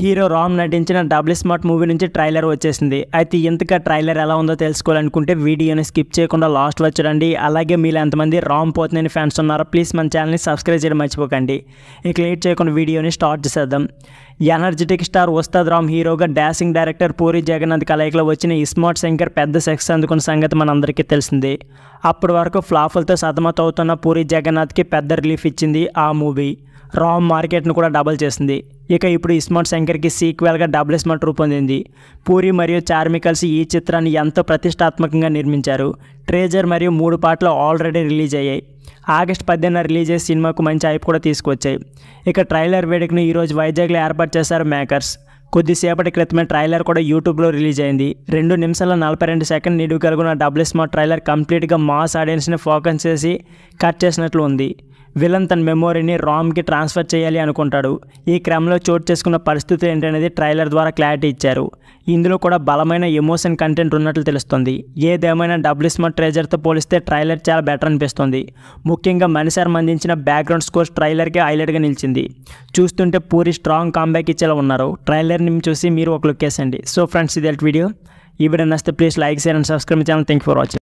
Hero Ram నటించిన double smart movie నుంచి trailer వచ్చేసింది. అయితే ఇంతగా ట్రైలర్ ఎలా ఉందో తెలుసుకోవాలనుకుంటే వీడియోని స్కిప్ చేయకుండా లాస్ట్ వచ్చడండి. అలాగే మీరు ఎంతమంది రామ్ పోతినేని ఫ్యాన్స్ ఉన్నారో ప్లీజ్ మన ఛానల్ని సబ్స్క్రైబ్ చేయడం మర్చిపోకండి. ఇక లేట్ చేయకుండా వీడియోని స్టార్ట్ చేసేద్దాం. ఎనర్జెటిక్ స్టార్ ఉస్తాద్ రామ్ హీరోగా డాషింగ్ డైరెక్టర్ పూరి జగన్నాథ్ కలయికలో వచ్చిన ఇస్మార్ట్ శంకర్ పెద్ద సక్సెస్ అందుకున్న సంగతి మనందరికీ తెలిసిందే. అప్పటి వరకు ఫ్లాఫులతో సతమతవుతున్న పూరి జగన్నాథ్కి పెద్ద రిలీఫ్ ఇచ్చింది ఆ మూవీ. రామ్ మార్కెట్ను కూడా డబల్ చేసింది. ఇక ఇప్పుడు ఇస్మార్ట్ శంకర్కి సీక్వెల్గా డబుల్ స్మార్ట్ రూపొందింది. పూరి మరియు చార్మి కలిసి ఈ చిత్రాన్ని ఎంతో ప్రతిష్టాత్మకంగా నిర్మించారు. ట్రేజర్ మరియు 3 పాటలు ఆల్రెడీ రిలీజ్ అయ్యాయి. ఆగస్టు 10న రిలీజ్ అయ్యే సినిమాకు మంచి హైప్ కూడా తీసుకొచ్చాయి. ఇక ట్రైలర్ వేడుకను ఈరోజు వైజాగ్లో ఏర్పాటు చేశారు మేకర్స్. కొద్దిసేపటి క్రితమే ట్రైలర్ కూడా యూట్యూబ్లో రిలీజ్ అయింది. 2 నిమిషాల 42 సెకండ్ నిడివి కలిగిన డబుల్ స్మార్ట్ ట్రైలర్ కంప్లీట్గా మాస్ ఆడియన్స్ని ఫోకస్ చేసి కట్ చేసినట్లు ఉంది. విలన్ తన మెమొరీని రామ్కి ట్రాన్స్ఫర్ చేయాలి అనుకుంటాడు. ఈ క్రమంలో చోటు చేసుకున్న పరిస్థితి ఏంటనేది ట్రైలర్ ద్వారా క్లారిటీ ఇచ్చారు. ఇందులో కూడా బలమైన ఎమోషన్ కంటెంట్ ఉన్నట్లు తెలుస్తుంది. ఏదేమైనా డబుల్ స్మార్ట్ ట్రేజర్తో పోలిస్తే ట్రైలర్ చాలా బెటర్ అనిపిస్తుంది. ముఖ్యంగా మణిశర్మ అందించిన బ్యాక్గ్రౌండ్ స్కోర్ ట్రైలర్కి హైలైట్గా నిలిచింది. చూస్తుంటే పూరి స్ట్రాంగ్ కాంబ్యాక్ ఇచ్చేలా ఉన్నారు. ట్రైలర్ని చూసి మీరు ఒక లుక్ వేసండి. సో ఫ్రెండ్స్, ఇది వీడియో. ఈ వీడియో నచ్చితే please like, share and subscribe channel. Thank you for watching.